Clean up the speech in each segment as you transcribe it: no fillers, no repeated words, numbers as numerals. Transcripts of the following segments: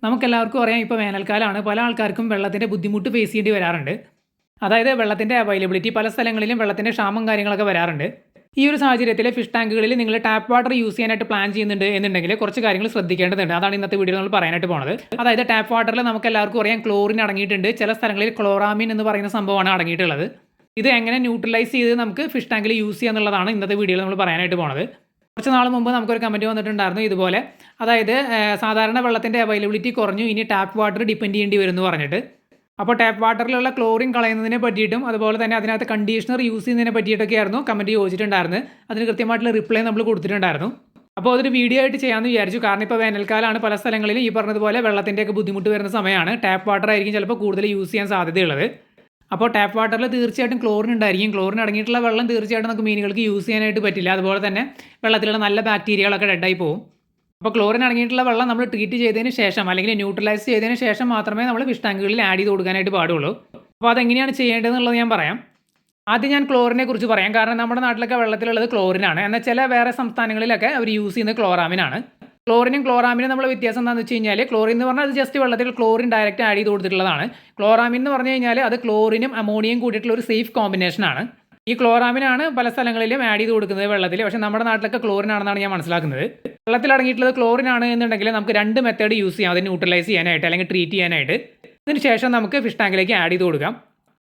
നമുക്കെല്ലാവർക്കും അറിയാം ഇപ്പോൾ വേനൽക്കാലമാണ്. പല ആൾക്കാർക്കും വെള്ളത്തിൻ്റെ ബുദ്ധിമുട്ട് ഫേസ് ചെയ്യേണ്ടി വരാറുണ്ട്. അതായത് വെള്ളത്തിൻ്റെ അവൈലബിലിറ്റി പല സ്ഥലങ്ങളിലും വെള്ളത്തിൻ്റെ ക്ഷാമം കാര്യങ്ങളൊക്കെ വരാറുണ്ട്. ഈ ഒരു സാഹചര്യത്തിൽ ഫിഷ് ടാങ്കുകളിൽ നിങ്ങൾ ടാപ്പ് വാട്ടർ യൂസ് ചെയ്യാനായിട്ട് പ്ലാൻ ചെയ്യുന്നുണ്ട് എന്നുണ്ടെങ്കിൽ കുറച്ച് കാര്യങ്ങൾ ശ്രദ്ധിക്കേണ്ടതുണ്ട്. അതാണ് ഇന്നത്തെ വീഡിയോ നമ്മൾ പറയാനായിട്ട് പോകുന്നത്. അതായത് ടാപ്പ് വാട്ടറിൽ നമുക്ക് എല്ലാവർക്കും അറിയാം ക്ലോറിൻ അടങ്ങിയിട്ടുണ്ട്. ചില സ്ഥലങ്ങളിൽ ക്ലോറാമിൻ എന്ന് പറയുന്ന സംഭവമാണ് അടങ്ങിയിട്ടുള്ളത്. ഇത് എങ്ങനെ ന്യൂട്രലൈസ് ചെയ്ത് നമുക്ക് ഫിഷ് ടാങ്കിൽ യൂസ് ചെയ്യുക എന്നുള്ളതാണ് ഇന്നത്തെ വീഡിയോയിൽ നമ്മൾ പറയാനായിട്ട് പോകുന്നത്. കുറച്ച് നാൾ മുമ്പ് നമുക്കൊരു കമൻറ്റ് വന്നിട്ടുണ്ടായിരുന്നു ഇതുപോലെ. അതായത് സാധാരണ വെള്ളത്തിൻ്റെ അവൈലബിലിറ്റി കുറഞ്ഞു, ഇനി ടാപ്പ് വാട്ടർ ഡിപ്പെൻഡ് ചെയ്യേണ്ടി വരും എന്ന് പറഞ്ഞിട്ട്. അപ്പോൾ ടാപ്പ് വാട്ടറിലുള്ള ക്ലോറിൻ കളയുന്നതിനെ പറ്റിയിട്ടും അതുപോലെ തന്നെ അതിനകത്ത് കണ്ടീഷണർ യൂസ് ചെയ്യുന്നതിനെ പറ്റിയിട്ടൊക്കെയായിരുന്നു കമൻറ്റ് ചോദിച്ചിട്ടുണ്ടായിരുന്നത്. അതിന് കൃത്യമായിട്ടുള്ള റിപ്ലൈ നമ്മൾ കൊടുത്തിട്ടുണ്ടായിരുന്നു. അപ്പോൾ അതൊരു വീഡിയോ ആയിട്ട് ചെയ്യാമെന്ന് വിചാരിച്ചു. കാരണം ഇപ്പോൾ വേനൽക്കാലമാണ്, പല സ്ഥലങ്ങളിലും ഈ പറഞ്ഞതുപോലെ വെള്ളത്തിൻ്റെയൊക്കെ ബുദ്ധിമുട്ട് വരുന്ന സമയമാണ്. ടാപ്പ് വാട്ടർ ആയിരിക്കും ചിലപ്പോൾ കൂടുതൽ യൂസ് ചെയ്യാൻ സാധ്യതയുള്ളത്. അപ്പോൾ ടാപ്പ് വാട്ടറിൽ തീർച്ചയായിട്ടും ക്ലോറിൻ ഉണ്ടായിരിക്കും. ക്ലോറിൻ അടങ്ങിയിട്ടുള്ള വെള്ളം തീർച്ചയായിട്ടും നമുക്ക് മീനുകൾക്ക് യൂസ് ചെയ്യാനായിട്ട് പറ്റില്ല. അതുപോലെ തന്നെ വെള്ളത്തിലുള്ള നല്ല ബാക്ടീരിയകളൊക്കെ ഡെഡായി പോകും. അപ്പോൾ ക്ലോറിൻ അടങ്ങിയിട്ടുള്ള വെള്ളം നമ്മൾ ട്രീറ്റ് ചെയ്തതിന് ശേഷം അല്ലെങ്കിൽ ന്യൂട്രലൈസ് ചെയ്തതിന് ശേഷം മാത്രമേ നമ്മൾ ഫിഷ് ടാങ്കുകളിൽ ആഡ് ചെയ്ത് കൊടുക്കാനായിട്ട് പാടുള്ളൂ. അപ്പോൾ അതെങ്ങനെയാണ് ചെയ്യേണ്ടതെന്നുള്ളത് ഞാൻ പറയാം. ആദ്യം ഞാൻ ക്ലോറിനെ കുറിച്ച് പറയാം. കാരണം നമ്മുടെ നാട്ടിലൊക്കെ വെള്ളത്തിലുള്ളത് ക്ലോറിനാണ്. എന്നാൽ ചില വേറെ സംസ്ഥാനങ്ങളിലൊക്കെ അവർ യൂസ് ചെയ്യുന്നത് ക്ലോറാമിനാണ്. ക്ലോറിനും ക്ലോറാമിനും നമ്മൾ വ്യത്യാസം എന്താണെന്ന് വെച്ച് കഴിഞ്ഞാൽ, ക്ലോറിൻ എന്ന് പറഞ്ഞാൽ അത് ജസ്റ്റ് വെള്ളത്തിൽ ക്ലോറിൻ ഡയറക്റ്റ് ആഡ് ചെയ്ത് കൊടുത്തിട്ടുള്ളതാണ്. ക്ലോറാമിൻ എന്ന് പറഞ്ഞു കഴിഞ്ഞാൽ അത് ക്ലോറിനും അമോണിയയും കൂടിയിട്ടുള്ള ഒരു സേഫ് കോമ്പിനേഷനാണ്. ഈ ക്ലോറാമിനാണ് പല സ്ഥലങ്ങളിലും ആഡ് ചെയ്ത് കൊടുക്കുന്നത് വെള്ളത്തിൽ. പക്ഷേ നമ്മുടെ നാട്ടിലൊക്കെ ക്ലോറിൻ ആണെന്നാണ് ഞാൻ മനസ്സിലാക്കുന്നത്. വെള്ളത്തിൽ അടങ്ങിയിട്ടുള്ളത് ക്ലോറിൻ ആണ് എന്നുണ്ടെങ്കിൽ നമുക്ക് രണ്ട് മെത്തേഡ് യൂസ് ചെയ്യാം അത് ന്യൂട്രലൈസ് ചെയ്യാനായിട്ട് അല്ലെങ്കിൽ ട്രീറ്റ് ചെയ്യാനായിട്ട്. ഇതിന് ശേഷം നമുക്ക് ഫിഷ് ടാങ്കിലേക്ക് ആഡ് ചെയ്ത് കൊടുക്കാം.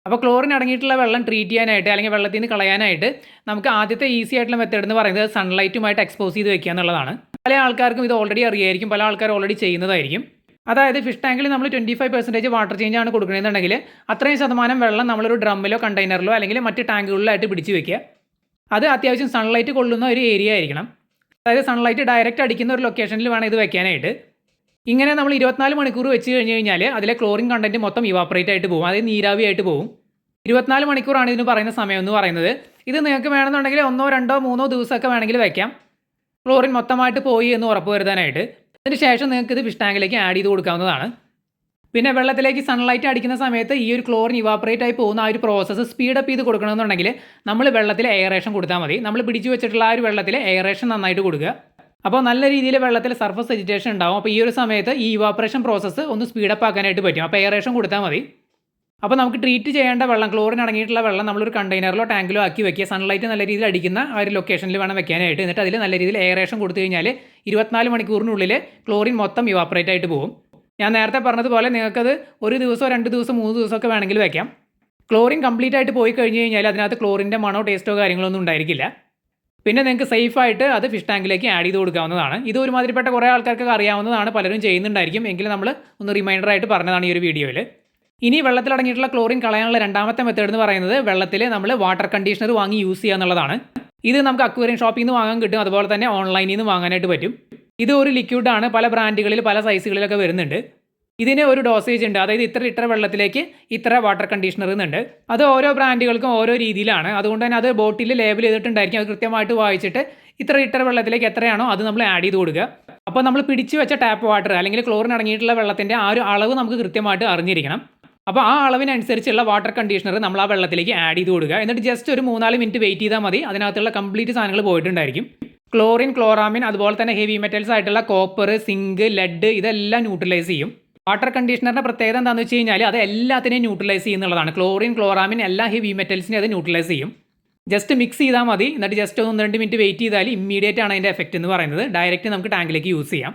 അപ്പോൾ ക്ലോറിൻ അടങ്ങിയിട്ടുള്ള വെള്ളം ട്രീറ്റ് ചെയ്യാനായിട്ട് അല്ലെങ്കിൽ വെള്ളത്തിൽ നിന്ന് കളയാനായിട്ട് നമുക്ക് ആദ്യത്തെ ഈസി ആയിട്ടുള്ള മെത്തേഡ് എന്ന് പറയുന്നത് സൺലൈറ്റുമായിട്ട് എക്സ്പോസ് ചെയ്ത് വെക്കുക എന്നുള്ളതാണ്. പല ആൾക്കാർക്കും ഇത് ഓൾറെഡി അറിയായിരിക്കും, പല ആൾക്കാർ ഓൾറെഡി ചെയ്യുന്നതായിരിക്കും. അതായത് ഫിഷ് ടാങ്കിൽ നമ്മൾ 25% വാട്ടർ ചേഞ്ച് ആണ് കൊടുക്കണമെന്നുണ്ടെങ്കിൽ അത്രയും ശതമാനം വെള്ളം നമ്മളൊരു ഡ്രമ്മിലോ കണ്ടെയ്നറിലോ അല്ലെങ്കിൽ മറ്റ് ടാങ്കുകളിലായിട്ട് പിടിച്ച് വെക്കുക. അത് അത്യാവശ്യം സൺലൈറ്റ് കൊള്ളുന്ന ഒരു ഏരിയ ആയിരിക്കണം. അതായത് സൺലൈറ്റ് ഡയറക്റ്റ് അടിക്കുന്ന ഒരു ലൊക്കേഷനിൽ വേണം ഇത് വെക്കാനായിട്ട്. ഇങ്ങനെ നമ്മൾ 24 മണിക്കൂർ വെച്ച് കഴിഞ്ഞ് കഴിഞ്ഞാൽ അതിലെ ക്ലോറിൻ കണ്ടൻറ്റ് മൊത്തം ഇവാപ്പറേറ്റ് ആയിട്ട് പോകും, അതായത് നീരാവിയായിട്ട് പോകും. 24 മണിക്കൂറാണ് ഇതിന് പറയുന്ന സമയം എന്ന് പറയുന്നത്. ഇത് നിങ്ങൾക്ക് വേണമെന്നുണ്ടെങ്കിൽ 1, 2, 3 ദിവസമൊക്കെ വേണമെങ്കിൽ വയ്ക്കാം, ക്ലോറിൻ മൊത്തമായിട്ട് പോയി എന്ന് ഉറപ്പ് വരുത്താനായിട്ട്. അതിന് ശേഷം നിങ്ങൾക്ക് ഇത് ഫിഷ് ടാങ്കിലേക്ക് ആഡ് ചെയ്ത് കൊടുക്കാവുന്നതാണ്. പിന്നെ വെള്ളത്തിലേക്ക് സൺലൈറ്റ് അടിക്കുന്ന സമയത്ത് ഈ ഒരു ക്ലോറിൻ ഇവാപ്പറേറ്റ് ആയി പോകുന്ന ആ ഒരു പ്രോസസ്സ് സ്പീഡപ്പ് ചെയ്ത് കൊടുക്കണമെന്നുണ്ടെങ്കിൽ നമ്മൾ വെള്ളത്തിൽ എയറേഷൻ കൊടുത്താൽ മതി. നമ്മൾ പിടിച്ചു വെച്ചിട്ടുള്ള ആ ഒരു വെള്ളത്തിൽ എയറേഷൻ നന്നായിട്ട് കൊടുക്കുക. അപ്പോൾ നല്ല രീതിയിൽ വെള്ളത്തിൽ സർഫസ് എജിറ്റേഷൻ ഉണ്ടാവും. അപ്പോൾ ഈ ഒരു സമയത്ത് ഈ ഇവാപ്പറേഷൻ പ്രോസസ്സ് ഒന്ന് സ്പീഡപ്പ് ആക്കാനായിട്ട് പറ്റും. അപ്പോൾ എയറേഷൻ കൊടുത്താൽ മതി. അപ്പോൾ നമുക്ക് ട്രീറ്റ് ചെയ്യേണ്ട വെള്ളം, ക്ലോറിൻ അടങ്ങിയിട്ടുള്ള വെള്ളം നമ്മളൊരു കണ്ടെയ്നറിലോ ടാങ്കിലോ ആക്കി വെക്കുക. സൺലൈറ്റ് നല്ല രീതിയിൽ അടിക്കുന്ന ആ ഒരു ലൊക്കേഷനിൽ വേണം വെക്കാനായിട്ട്. എന്നിട്ട് അതിൽ നല്ല രീതിയിൽ എയറേഷൻ കൊടുത്തു കഴിഞ്ഞാൽ 24 മണിക്കൂറിനുള്ളിൽ ക്ലോറിൻ മൊത്തം ഇവാപ്പറേറ്റ് ആയിട്ട് പോകും. ഞാൻ നേരത്തെ പറഞ്ഞതുപോലെ നിങ്ങൾക്കത് 1 ദിവസമോ 2 ദിവസം 3 ദിവസമൊക്കെ വേണമെങ്കിൽ വെക്കാം. ക്ലോറിൻ കംപ്ലീറ്റ് ആയിട്ട് പോയി കഴിഞ്ഞ് കഴിഞ്ഞാൽ അതിനകത്ത് ക്ലോറിൻ്റെ മണോ ടേസ്റ്റോ കാര്യങ്ങളൊന്നും ഉണ്ടായിരിക്കില്ല. പിന്നെ നിങ്ങൾക്ക് സേഫായിട്ട് അത് ഫിഷ് ടാങ്കിലേക്ക് ആഡ് ചെയ്ത് കൊടുക്കാവുന്നതാണ്. ഇത് ഒരുമാതിരിപ്പെട്ട കുറേ ആൾക്കാർക്കൊക്കെ അറിയാവുന്നതാണ്, പലരും ചെയ്യുന്നുണ്ടായിരിക്കും. എങ്കിലും നമ്മൾ ഒന്ന് റിമൈൻഡറായിട്ട് പറഞ്ഞതാണ് ഈ ഒരു വീഡിയോയിൽ. ഇനി വെള്ളത്തിലടങ്ങിയിട്ടുള്ള ക്ലോറിൻ കളയാനുള്ള രണ്ടാമത്തെ മെത്തേഡ് എന്ന് പറയുന്നത് വെള്ളത്തിൽ നമ്മൾ വാട്ടർ കണ്ടീഷണർ വാങ്ങി യൂസ് ചെയ്യുക എന്നുള്ളതാണ്. ഇത് നമുക്ക് അക്വേറിയം ഷോപ്പിൽ നിന്ന് വാങ്ങാൻ കിട്ടും, അതുപോലെ തന്നെ ഓൺലൈനിൽ നിന്ന് വാങ്ങാനായിട്ട് പറ്റും. ഇത് ഒരു ലിക്വിഡാണ്, പല ബ്രാൻഡുകളിൽ പല സൈസുകളിലൊക്കെ വരുന്നുണ്ട്. ഇതിന് ഒരു ഡോസേജ് ഉണ്ട്, അതായത് ഇത്ര ലിറ്റർ വെള്ളത്തിലേക്ക് ഇത്ര വാട്ടർ കണ്ടീഷണർ എന്നുണ്ട്. അത് ഓരോ ബ്രാൻഡുകൾക്കും ഓരോ രീതിയിലാണ്. അതുകൊണ്ട് തന്നെ അത് ബോട്ടിൽ ലേബിൾ ചെയ്തിട്ടുണ്ടായിരിക്കും. അത് കൃത്യമായിട്ട് വായിച്ചിട്ട് ഇത്ര ലിറ്റർ വെള്ളത്തിലേക്ക് എത്രയാണോ അത് നമ്മൾ ആഡ് ചെയ്ത് കൊടുക്കുക. അപ്പോൾ നമ്മൾ പിടിച്ചു വെച്ച ടാപ്പ് വാട്ടർ അല്ലെങ്കിൽ ക്ലോറിൻ അടങ്ങിയിട്ടുള്ള വെള്ളത്തിൻ്റെ ആ ഒരു അളവ് നമുക്ക് കൃത്യമായിട്ട് അറിഞ്ഞിരിക്കണം. അപ്പോൾ ആ അളവിനനുസരിച്ചുള്ള വാട്ടർ കണ്ടീഷണർ നമ്മൾ ആ വെള്ളത്തിലേക്ക് ആഡ് ചെയ്ത് കൊടുക്കുക. എന്നിട്ട് ജസ്റ്റ് ഒരു 3-4 മിനിറ്റ് വെയിറ്റ് ചെയ്താൽ മതി. അതിനകത്തുള്ള കംപ്ലീറ്റ് സാധനങ്ങൾ പോയിട്ടുണ്ടായിരിക്കും. ക്ലോറിൻ, ക്ലോറാമിൻ, അതുപോലെ തന്നെ ഹെവി മെറ്റൽസ് ആയിട്ടുള്ള കോപ്പർ, സിങ്ക്, ലെഡ് ഇതെല്ലാം ന്യൂട്രലൈസ് ചെയ്യും. വാട്ടർ കണ്ടീഷണറിൻ്റെ പ്രത്യേകത എന്താണെന്ന് വെച്ച് കഴിഞ്ഞാൽ അത് എല്ലാത്തിനെയും ന്യൂട്രലൈസ് ചെയ്യുന്നുള്ളതാണ്. ക്ലോറിൻ, ക്ലോറാമിൻ എല്ലാ ഹെവി മെറ്റൽസിനെ അത് ന്യൂട്രലൈസ് ചെയ്യും. ജസ്റ്റ് മിക്സ് ചെയ്താൽ മതി. എന്നിട്ട് ജസ്റ്റ് 1-2 മിനിറ്റ് വെയിറ്റ് ചെയ്താൽ ഇമ്മീഡിയറ്റ് ആണ് അതിൻ്റെ എഫക്റ്റ് എന്ന് പറയുന്നത്. ഡയറക്റ്റ് നമുക്ക് ടാങ്കിലേക്ക് യൂസ് ചെയ്യാം.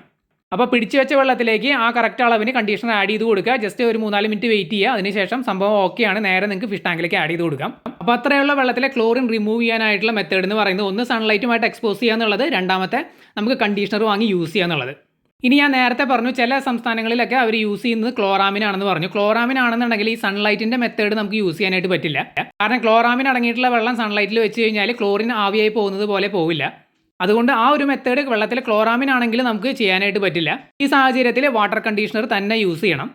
അപ്പോൾ പിടിച്ചു വെച്ച വെള്ളത്തിലേക്ക് ആ കറക്റ്റ് അളവിന് കണ്ടീഷണർ ആഡ് ചെയ്ത് കൊടുക്കുക. ജസ്റ്റ് ഒരു 3-4 മിനിറ്റ് വെയിറ്റ് ചെയ്യുക. അതിനുശേഷം സംഭവം ഓക്കെയാണ്, നേരെ നിങ്ങൾക്ക് ഫിഷ് ടാങ്കിലേക്ക് ആഡ് ചെയ്ത് കൊടുക്കാം. അപ്പോൾ അത്രയുള്ള വെള്ളത്തിലെ ക്ലോറിൻ റിമൂവ് ചെയ്യാനായിട്ടുള്ള മെത്തേഡ് എന്ന് പറയുന്നത് ഒന്ന് സൺലൈറ്റുമായിട്ട് എക്സ്പോസ് ചെയ്യുക എന്നുള്ളത്, രണ്ടാമത്തെ നമുക്ക് കണ്ടീഷണർ വാങ്ങി യൂസ് ചെയ്യുക എന്നുള്ളത്. ഇനി ഞാൻ നേരത്തെ പറഞ്ഞു ചില സംസ്ഥാനങ്ങളിലൊക്കെ അവർ യൂസ് ചെയ്യുന്നത് ക്ലോറാമിൻ ആണെന്ന് പറഞ്ഞു. ക്ലോറാമിൻ ആണെന്നുണ്ടെങ്കിൽ ഈ സൺലൈറ്റിൻ്റെ മെത്തേഡ് നമുക്ക് യൂസ് ചെയ്യാനായിട്ട് പറ്റില്ല. കാരണം ക്ലോറാമിൻ അടങ്ങിയിട്ടുള്ള വെള്ളം സൺലൈറ്റിൽ വെച്ച് കഴിഞ്ഞാൽ ക്ലോറിൻ ആവിയായി പോകുന്നത് പോലെ പോവില്ല. അതുകൊണ്ട് ആ ഒരു മെത്തേഡ് വെള്ളത്തിൽ ക്ലോറാമിൻ ആണെങ്കിൽ നമുക്ക് ചെയ്യാനായിട്ട് പറ്റില്ല. ഈ സാഹചര്യത്തിൽ വാട്ടർ കണ്ടീഷണർ തന്നെ യൂസ് ചെയ്യണം.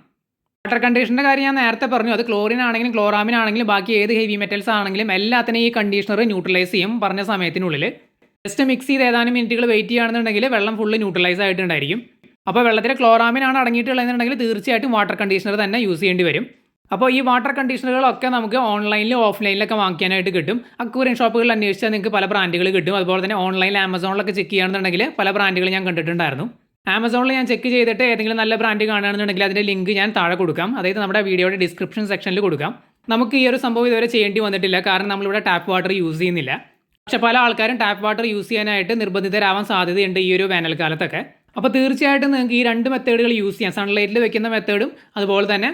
വാട്ടർ കണ്ടീഷണറിൻ്റെ കാര്യം ഞാൻ നേരത്തെ പറഞ്ഞു. അത് ക്ലോറിൻ ആണെങ്കിലും ക്ലോറാമിൻ ആണെങ്കിലും ബാക്കി ഏത് ഹെവി മെറ്റൽസ് ആണെങ്കിലും എല്ലാത്തിനെയും ഈ കണ്ടീഷണർ ന്യൂട്രലൈസ് ചെയ്യും പറഞ്ഞ സമയത്തിനുള്ളിൽ. ജസ്റ്റ് മിക്സ് ചെയ്ത് ഏതാനും മിനിറ്റുകൾ വെയിറ്റ് ചെയ്യുകയാണെന്നുണ്ടെങ്കിൽ വെള്ളം ഫുള്ള് ന്യൂട്രലൈസ് ആയിട്ടുണ്ടായിരിക്കും. അപ്പോൾ വെള്ളത്തിൽ ക്ലോറാമിൻ ആണ് അടങ്ങിയിട്ടുള്ളതെന്നുണ്ടെങ്കിൽ തീർച്ചയായിട്ടും വാട്ടർ കണ്ടീഷണർ തന്നെ യൂസ് ചെയ്യേണ്ടി വരും. അപ്പോൾ ഈ വാട്ടർ കണ്ടീഷണറുകളൊക്കെ നമുക്ക് ഓൺലൈനിലും ഓഫ്ലൈനിലൊക്കെ വാങ്ങിക്കാനായിട്ട് കിട്ടും. അക്വേറിയം ഷോപ്പുകളിൽ അന്വേഷിച്ചാൽ നിങ്ങൾക്ക് പല ബ്രാൻഡുകൾ കിട്ടും. അതുപോലെ തന്നെ ഓൺലൈനിൽ ആമസോണിലൊക്കെ ചെക്ക് ചെയ്യുകയാണെന്നുണ്ടെങ്കിൽ പല ബ്രാൻഡുകൾ ഞാൻ കണ്ടിട്ടുണ്ടായിരുന്നു. ആമസോണിൽ ഞാൻ ചെക്ക് ചെയ്തിട്ട് ഏതെങ്കിലും നല്ല ബ്രാൻഡ് കാണുകയാണെന്നുണ്ടെങ്കിൽ അതിൻ്റെ ലിങ്ക് ഞാൻ താഴെ കൊടുക്കാം, അതായത് നമ്മുടെ വീഡിയോയുടെ ഡിസ്ക്രിപ്ഷൻ സെക്ഷനിൽ കൊടുക്കാം. നമുക്ക് ഈ ഒരു സംഭവം ഇതുവരെ ചെയ്യേണ്ടി വന്നിട്ടില്ല, കാരണം നമ്മളിവിടെ ടാപ്പ് വാട്ടർ യൂസ് ചെയ്യുന്നില്ല. പക്ഷേ പല ആൾക്കാരും ടാപ്പ് വാട്ടർ യൂസ് ചെയ്യാനായിട്ട് നിർബന്ധിതരാവാൻ സാധ്യതയുണ്ട് ഈ ഒരു വേനൽക്കാലത്തൊക്കെ. അപ്പോൾ തീർച്ചയായിട്ടും നിങ്ങൾക്ക് ഈ 2 മെത്തേഡുകൾ യൂസ് ചെയ്യാം, സൺലൈറ്റിൽ വെക്കുന്ന മെത്തേഡും അതുപോലെ തന്നെ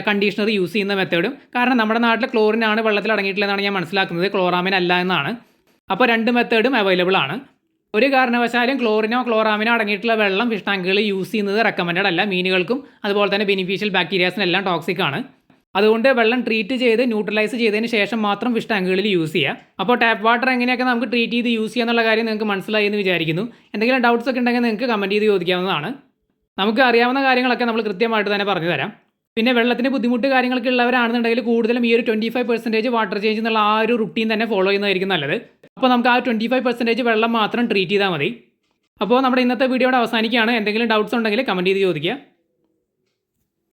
കണ്ടീഷണർ യൂസ് ചെയ്യുന്ന മെത്തേഡും. കാരണം നമ്മുടെ നാട്ടിൽ ക്ലോറിനാണ് വെള്ളത്തിൽ അടങ്ങിയിട്ടില്ലെന്നാണ് ഞാൻ മനസ്സിലാക്കുന്നത്, ക്ലോറാമിൻ അല്ല എന്നാണ്. അപ്പോൾ 2 മെത്തേഡും അവൈലബിൾ ആണ്. ഒരു കാരണവശാലും ക്ലോറിനോ ക്ലോറാമിനോ അടങ്ങിയിട്ടുള്ള വെള്ളം ഫിഷ് ടാങ്കുകളിൽ യൂസ് ചെയ്യുന്നത് റെക്കമെൻഡഡ് അല്ല. മീനുകൾക്കും അതുപോലെ തന്നെ ബെനിഫിഷ്യൽ ബാക്ടീരിയാസിനെല്ലാം ടോക്സിക് ആണ്. അതുകൊണ്ട് വെള്ളം ട്രീറ്റ് ചെയ്ത് ന്യൂട്രലൈസ് ചെയ്തതിന് ശേഷം മാത്രം ഫിഷ് ടാങ്കുകളിൽ യൂസ് ചെയ്യുക. അപ്പോൾ ടാപ്പ് വാട്ടർ എങ്ങനെയൊക്കെ നമുക്ക് ട്രീറ്റ് ചെയ്ത് യൂസ് ചെയ്യുക എന്നുള്ള കാര്യം നിങ്ങൾക്ക് മനസ്സിലായി എന്ന് വിചാരിക്കുന്നു. എന്തെങ്കിലും ഡൗട്ട്സ് ഒക്കെ ഉണ്ടെങ്കിൽ നിങ്ങൾക്ക് കമൻറ്റ് ചെയ്ത് ചോദിക്കാവുന്നതാണ്. നമുക്ക് അറിയാവുന്ന കാര്യങ്ങളൊക്കെ നമ്മൾ കൃത്യമായിട്ട് തന്നെ പറഞ്ഞു തരാം. പിന്നെ വെള്ളത്തിന് ബുദ്ധിമുട്ട് കാര്യങ്ങളൊക്കെ ഉള്ളവരാണെന്നുണ്ടെങ്കിൽ കൂടുതലും ഈ ഒരു 25% വാട്ടർ ചേഞ്ച് എന്നുള്ള ആ ഒരു റുട്ടീൻ തന്നെ ഫോളോ ചെയ്യുന്നതായിരിക്കും നല്ലത്. അപ്പോൾ നമുക്ക് ആ 25% വെള്ളം മാത്രം ട്രീറ്റ് ചെയ്താൽ മതി. അപ്പോൾ നമ്മുടെ ഇന്നത്തെ വീഡിയോയുടെ അവസാനിക്കുകയാണ്. എന്തെങ്കിലും ഡൗട്ട്സ് ഉണ്ടെങ്കിൽ കമൻറ്റ് ചെയ്ത് ചോദിക്കുക.